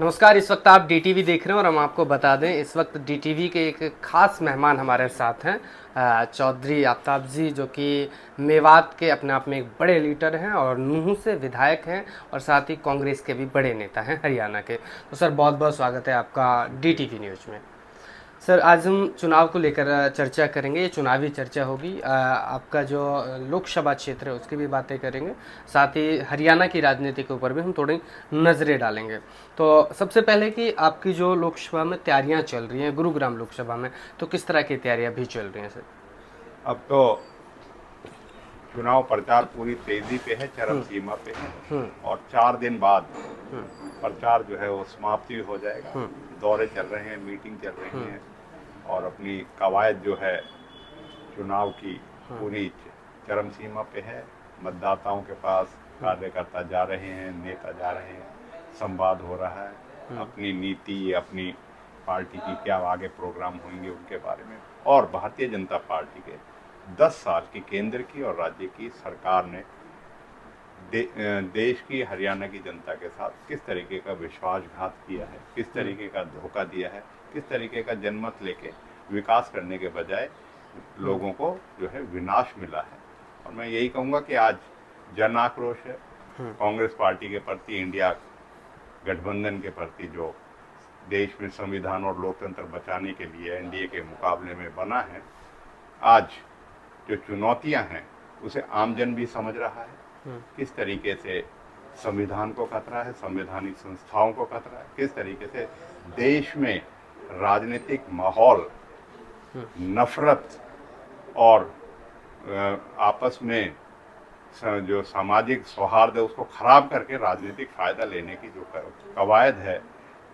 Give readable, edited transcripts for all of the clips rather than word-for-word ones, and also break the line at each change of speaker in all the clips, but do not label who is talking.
नमस्कार। इस वक्त आप डीटीवी देख रहे हैं और हम आपको बता दें इस वक्त डीटीवी के एक खास मेहमान हमारे साथ हैं, चौधरी आफताब जी, जो कि मेवात के अपने आप में एक बड़े लीडर हैं और नूंह से विधायक हैं और साथ ही कांग्रेस के भी बड़े नेता हैं हरियाणा के। तो सर, बहुत बहुत स्वागत है आपका डीटीवी न्यूज़ में। सर, आज हम चुनाव को लेकर चर्चा करेंगे। ये चुनावी चर्चा होगी। आपका जो लोकसभा क्षेत्र है उसकी भी बातें करेंगे, साथ ही हरियाणा की राजनीति के ऊपर भी हम थोड़ी नज़रें डालेंगे। तो सबसे पहले कि आपकी जो लोकसभा में तैयारियां चल रही हैं, गुरुग्राम लोकसभा में, तो किस तरह की तैयारियां भी चल रही हैं सर?
अब तो चुनाव प्रचार पूरी तेजी पे है, चरम सीमा पे है और 4 दिन बाद प्रचार जो है वो समाप्ति हो जाएगा। दौरे चल रहे हैं, मीटिंग चल रही हैं और अपनी कवायद जो है चुनाव की पूरी चरम सीमा पे है। मतदाताओं के पास कार्यकर्ता जा रहे हैं, नेता जा रहे हैं, संवाद हो रहा है अपनी नीति, अपनी पार्टी की क्या आगे प्रोग्राम होंगे उनके बारे में। और भारतीय जनता पार्टी के 10 साल की केंद्र की और राज्य की सरकार ने देश की, हरियाणा की जनता के साथ किस तरीके का विश्वासघात किया है, किस तरीके का धोखा दिया है, किस तरीके का जनमत लेके विकास करने के बजाय लोगों को जो है विनाश मिला है। और मैं यही कहूँगा कि आज जन आक्रोश है कांग्रेस पार्टी के प्रति, इंडिया गठबंधन के प्रति, जो देश में संविधान और लोकतंत्र बचाने के लिए एनडीए के मुकाबले में बना है। आज जो चुनौतियां हैं उसे आमजन भी समझ रहा है, किस तरीके से संविधान को खतरा है, संवैधानिक संस्थाओं को खतरा है, किस तरीके से देश में राजनीतिक माहौल नफरत और आपस में जो सामाजिक सौहार्द है उसको खराब करके राजनीतिक फायदा लेने की जो कवायद है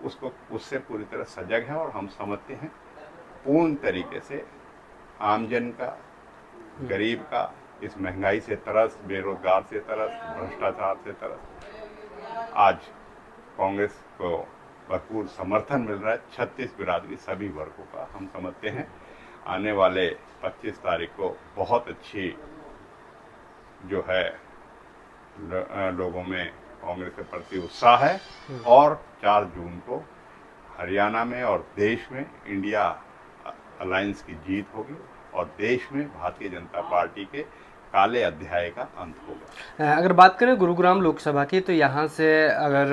उसको, उससे पूरी तरह सजग है। और हम समझते हैं पूर्ण तरीके से आमजन का, गरीब का, इस महंगाई से तरस, बेरोजगार से तरस, भ्रष्टाचार से तरस, आज कांग्रेस को भरपूर समर्थन मिल रहा है। 36 बिरादरी सभी वर्गों का। हम समझते हैं आने वाले 25 तारीख को बहुत अच्छी जो है लोगों में कांग्रेस के प्रति उत्साह है और 4 जून को हरियाणा में और देश में इंडिया अलायंस की जीत होगी और देश में भारतीय जनता पार्टी के काले अध्याय का अंत होगा।
अगर बात करें गुरुग्राम लोकसभा की, तो यहाँ से अगर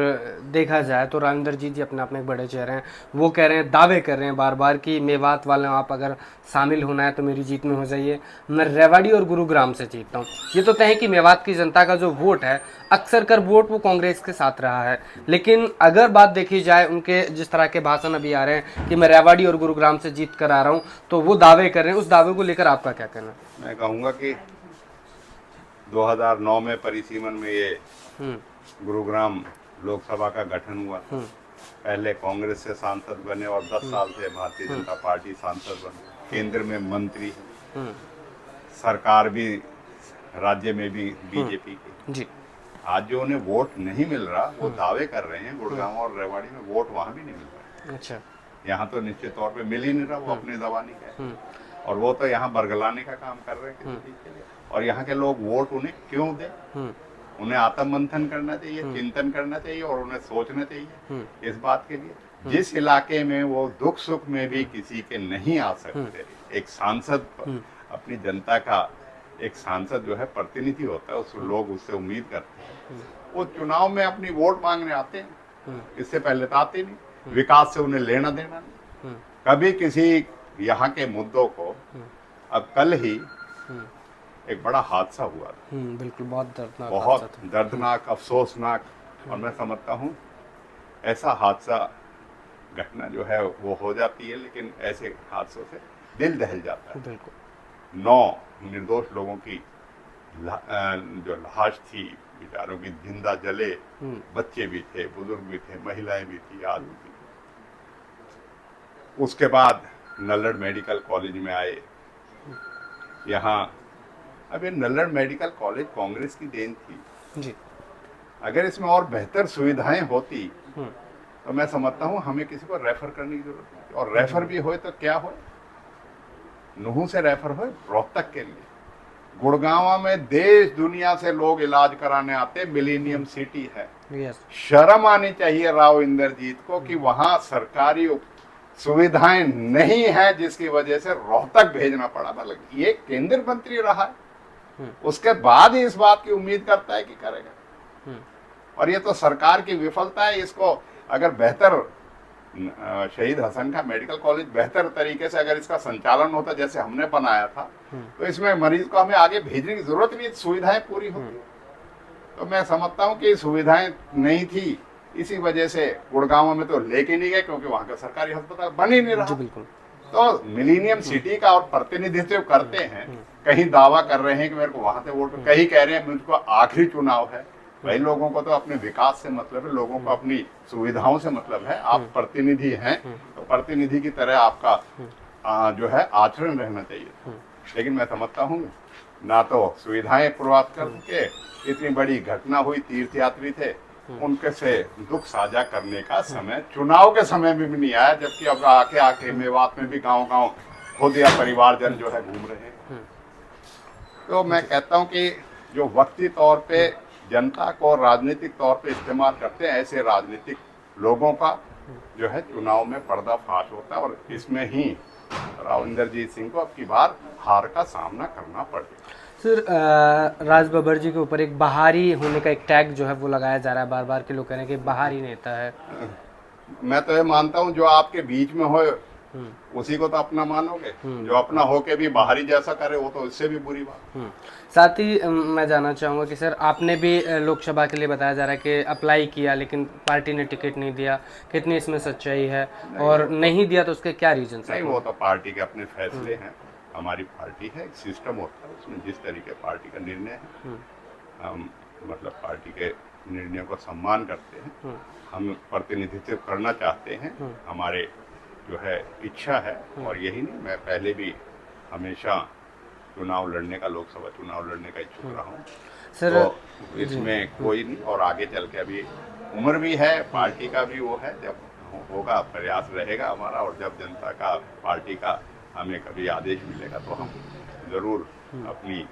देखा जाए तो राजेंद्र जी अपने आप में एक बड़े चेहरे हैं। वो कह रहे हैं, दावे कर रहे हैं बार बार कि मेवात वाले आप अगर शामिल होना है तो मेरी जीत में हो जाइए, मैं रेवाड़ी और गुरुग्राम से जीतता हूँ। ये तो तय है कि मेवात की जनता का जो वोट है, अक्सर कर वोट वो कांग्रेस के साथ रहा है। लेकिन अगर बात देखी जाए, उनके जिस तरह के भाषण अभी आ रहे हैं कि मैं रेवाड़ी और गुरुग्राम से जीत कर आ रहा हूँ, तो वो दावे कर रहे हैं। उस दावे को लेकर आपका क्या कहना है?
मैं कहूँगा कि 2009 में परिसीमन में ये गुरुग्राम लोकसभा का गठन हुआ। पहले कांग्रेस से सांसद बने और 10 साल से भारतीय जनता पार्टी सांसद बने, केंद्र में मंत्री, सरकार भी राज्य में भी बीजेपी की जी। आज जो उन्हें वोट नहीं मिल रहा, वो दावे कर रहे हैं गुड़गांव और रेवाड़ी में वोट वहां भी नहीं मिल रहा।
अच्छा,
यहाँ तो निश्चित तौर पे मिल ही नहीं रहा, वो अपनी जबानी का है और वो तो यहाँ बरगलाने का काम कर रहे हैं किसी चीज के लिए। और यहाँ के लोग वोट उन्हें क्यों दें? उन्हें आत्म मंथन करना चाहिए, चिंतन करना चाहिए और उन्हें सोचना चाहिए इस बात के लिए जिस इलाके में वो दुख सुख में भी किसी के नहीं आ सकते। एक सांसद अपनी जनता का, एक सांसद जो है प्रतिनिधि होता है, उस लोग उससे उम्मीद करते हैं। वो चुनाव में अपनी वोट मांगने आते हैं, इससे पहले तो आते नहीं। विकास से उन्हें लेना देना नहीं। कभी किसी यहाँ के मुद्दों को, अब कल ही एक बड़ा हादसा हुआ था,
बिल्कुल, बहुत दर्दनाक,
बहुत दर्दनाक, अफसोसनाक। और मैं समझता हूँ ऐसा हादसा, घटना जो है वो हो जाती है, लेकिन ऐसे हादसों से दिल दहल जाता है।
बिल्कुल
9 निर्दोष लोगों की जो लाश थी, बेचारों की जिंदा जले, बच्चे भी थे, बुजुर्ग भी थे, महिलाएं भी थी, आदमी भी थे। उसके बाद नल्लड़ मेडिकल कॉलेज में आए। यहाँ अब ये नल्लड़ मेडिकल कॉलेज कांग्रेस की देन थी
जी।
अगर इसमें और बेहतर सुविधाएं होती तो मैं समझता हूँ हमें किसी को रेफर करने की जरूरत नहीं। और रेफर भी होए तो क्या हो, नूंह से रेफर हो रोहतक के लिए, गुड़गांव में देश दुनिया से लोग इलाज कराने आते, मिलेनियम सिटी है।
यस।
शर्म आनी चाहिए राव इंद्रजीत को कि वहां सरकारी सुविधाएं नहीं है, जिसकी वजह से रोहतक भेजना पड़ा। मतलब ये केंद्रीय मंत्री रहा है, उसके बाद ही इस बात की उम्मीद करता है कि करेगा। और ये तो सरकार की विफलता है। इसको अगर बेहतर शहीद हसन का मेडिकल कॉलेज बेहतर तरीके से अगर इसका संचालन होता जैसे हमने बनाया था, तो इसमें मरीज को हमें आगे भेजने की जरूरत नहीं, सुविधाएं पूरी होती। तो मैं समझता हूँ कि सुविधाएं नहीं थी, इसी वजह से गुड़गांव में तो लेके नहीं गए, क्योंकि वहां का सरकारी अस्पताल बन ही नहीं रहा।
बिल्कुल।
तो मिलेनियम सिटी का और प्रतिनिधित्व करते हैं, कहीं दावा कर रहे हैं कि मेरे को वहां से वोट, कहीं कह रहे हैं मुझको आखिरी चुनाव है। भाई लोगों को तो अपने विकास से मतलब है, लोगों को अपनी सुविधाओं से मतलब है। आप प्रतिनिधि हैं तो प्रतिनिधि की तरह आपका जो है आचरण रहना चाहिए। लेकिन मैं समझता हूँ ना तो सुविधाएं पूर्वात करके, इतनी बड़ी घटना हुई, तीर्थयात्री थे, उनके से दुख साझा करने का समय चुनाव के समय में भी नहीं आया, जबकि अब आके मेवात में भी गांव-गांव खुद या परिवारजन जो है घूम रहे हैं। तो मैं कहता हूं कि जो वक्ती तौर पे जनता को राजनीतिक तौर पे इस्तेमाल करते हैं, ऐसे राजनीतिक लोगों का जो है चुनाव में पर्दाफाश होता है, और इसमें ही राव इंद्रजीत सिंह को अब की बार हार का सामना करना पड़ेगा।
सर, राज बब्बर जी के ऊपर एक बाहरी होने का एक टैग जो है वो लगाया जा रहा है, बार बार के लोग कह रहे हैं कि बाहरी नेता है।
मैं तो ये मानता हूँ जो आपके बीच में हो उसी को तो अपना मानोगे, जो अपना हो के भी बाहरी जैसा करे वो तो इससे भी बुरी बात।
साथ ही मैं जानना चाहूँगा कि सर आपने भी लोकसभा के लिए बताया जा रहा है कि अप्लाई किया लेकिन पार्टी ने टिकट नहीं दिया, कितनी इसमें सच्चाई है, और नहीं दिया तो उसके क्या रीजन?
नहीं, वो तो पार्टी के अपने फैसले हैं। हमारी पार्टी है, एक सिस्टम होता है, उसमें जिस तरीके पार्टी का निर्णय है हम मतलब पार्टी के निर्णयों को सम्मान करते हैं। हम प्रतिनिधित्व करना चाहते हैं, हमारे जो है इच्छा है, और यही नहीं, मैं पहले भी हमेशा चुनाव लड़ने का, लोकसभा चुनाव लड़ने का इच्छुक रहा हूँ सर। तो इसमें कोई नहीं, और आगे चल के अभी उम्र भी है, पार्टी का भी वो है, जब होगा प्रयास रहेगा हमारा, और जब जनता का पार्टी का हमें कभी आदेश मिलेगा तो हम जरूर अपनी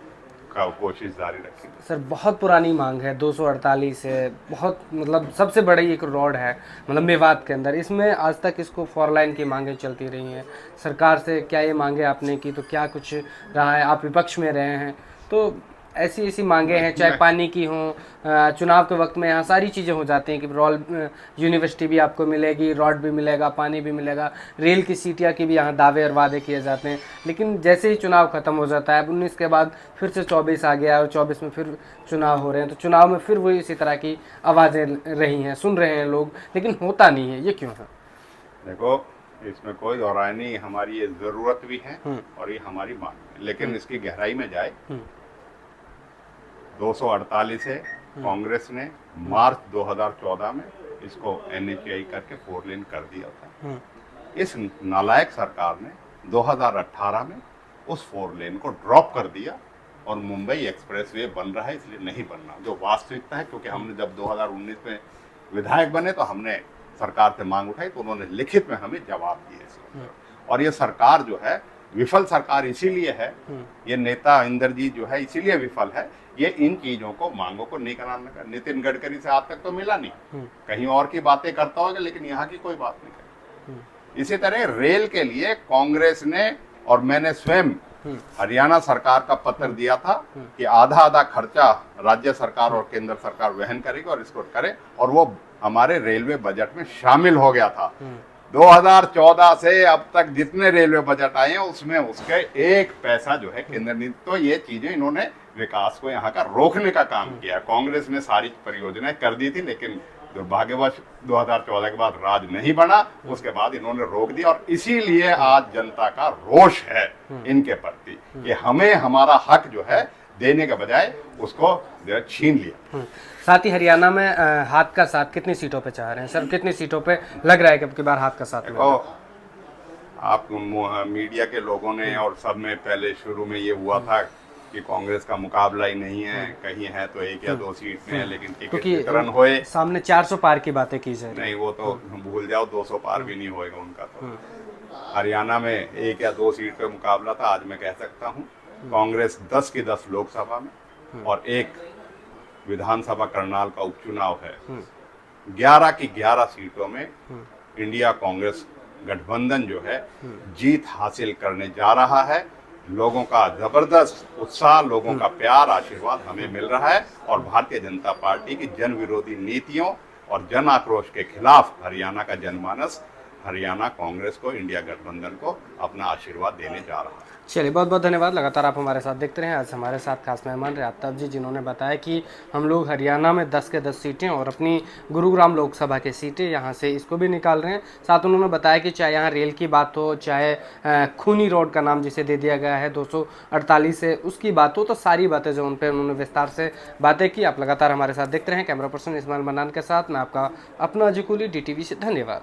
कोशिश जारी रखेंगे।
सर बहुत पुरानी मांग है, 248 है, बहुत मतलब सबसे बड़ी एक रोड है मतलब मेवात के अंदर, इसमें आज तक इसको 4 लाइन की मांगें चलती रही हैं। सरकार से क्या ये मांगे आपने की, तो क्या कुछ रहा है? आप विपक्ष में रहे हैं, तो ऐसी ऐसी मांगे हैं, चाहे पानी की हों, चुनाव के वक्त में यहाँ सारी चीज़ें हो जाती हैं कि रॉयल यूनिवर्सिटी भी आपको मिलेगी, रॉड भी मिलेगा, पानी भी मिलेगा, रेल की सीटियाँ की भी यहाँ दावे और वादे किए जाते हैं। लेकिन जैसे ही चुनाव ख़त्म हो जाता है, अब 19 के बाद फिर से 24 आ गया, और 24 में फिर चुनाव हो रहे हैं, तो चुनाव में फिर वही इसी तरह की आवाज़ें रही हैं, सुन रहे हैं लोग, लेकिन होता नहीं है। ये क्यों है?
देखो, इसमें कोई दोहराई नहीं, हमारी ये ज़रूरत भी है और ये हमारी मांग है, लेकिन इसकी गहराई में जाए 248 है, कांग्रेस ने मार्च 2014 में इसको NHAI करके 4 लेन कर दिया था। इस नालायक सरकार ने 2018 में उस 4 लेन को ड्रॉप कर दिया, और मुंबई एक्सप्रेसवे बन रहा है, इसलिए नहीं बनना जो वास्तविकता है। क्योंकि हमने जब 2019 में विधायक बने तो हमने सरकार से मांग उठाई, तो उन्होंने लिखित में हमें जवाब दिए। और ये सरकार जो है विफल सरकार इसीलिए है, ये नेता इंद्रजीत जो है इसीलिए विफल है, ये इन चीजों को, मांगों को नहीं कराने का। नितिन गडकरी से आज तक तो मिला नहीं, कहीं और की बातें करता होगा, लेकिन यहाँ की कोई बात नहीं करी। इसी तरह रेल के लिए कांग्रेस ने और मैंने स्वयं हरियाणा सरकार का पत्र दिया था कि आधा आधा खर्चा राज्य सरकार और केंद्र सरकार वहन करेगी और इसको करे, और वो हमारे रेलवे बजट में शामिल हो गया था। 2014 से अब तक जितने रेलवे बजट आए हैं उसमें उसके 1 पैसा जो है केंद्र ने, तो ये चीजें इन्होंने विकास को यहाँ का रोकने का काम किया। कांग्रेस ने सारी परियोजनाएं कर दी थी, लेकिन दुर्भाग्यवश 2014 के बाद राज नहीं बना, उसके बाद इन्होंने रोक दिया, और इसीलिए आज जनता का रोष है इनके प्रति कि हमें हमारा हक जो है देने के बजाय उसको छीन लिया।
साथ ही हरियाणा में हाथ का साथ कितनी सीटों पे चाह रहे हैं सर? कितनी सीटों पे लग रहा है कि अब की बार हाथ का साथ?
आप मीडिया के लोगों ने और सब में पहले शुरू में ये हुआ था कि कांग्रेस का मुकाबला ही नहीं है, कहीं है तो 1 या 2 सीट में है, लेकिन टिकट वितरण होए,
सामने 400 पार की बातें की जाए।
नहीं, वो तो भूल जाओ, 200 पार भी नहीं होएगा उनका। तो हरियाणा में 1 या 2 सीट पे मुकाबला था। आज मैं कह सकता हूँ कांग्रेस 10 की 10 लोकसभा में और 1 विधानसभा करनाल का उपचुनाव है। 11 की 11 सीटों में इंडिया कांग्रेस गठबंधन जो है जीत हासिल करने जा रहा है। लोगों का जबरदस्त उत्साह, लोगों का प्यार, आशीर्वाद हमें मिल रहा है और भारतीय जनता पार्टी की जन विरोधी नीतियों और जन आक्रोश के खिलाफ हरियाणा का जनमानस हरियाणा कांग्रेस को, इंडिया गठबंधन को अपना आशीर्वाद देने जा रहा है।
चलिए, बहुत बहुत धन्यवाद। लगातार आप हमारे साथ देखते रहें। आज हमारे साथ खास मेहमान रहे आफ्ताब जी, जिन्होंने बताया कि हम लोग हरियाणा में 10 के 10 सीटें और अपनी गुरुग्राम लोकसभा की सीटें यहाँ से इसको भी निकाल रहे हैं। साथ उन्होंने बताया कि चाहे यहाँ रेल की बात हो, चाहे खूनी रोड का नाम जिसे दे दिया गया है 248 से, उसकी बात हो, तो सारी बातें जो उन पर उन्होंने विस्तार से बातें की। आप लगातार हमारे साथ देखते रहें। कैमरा पर्सन इस्माइल मन्नान के साथ मैं आपका अपना अजय कुली, DTV से। धन्यवाद।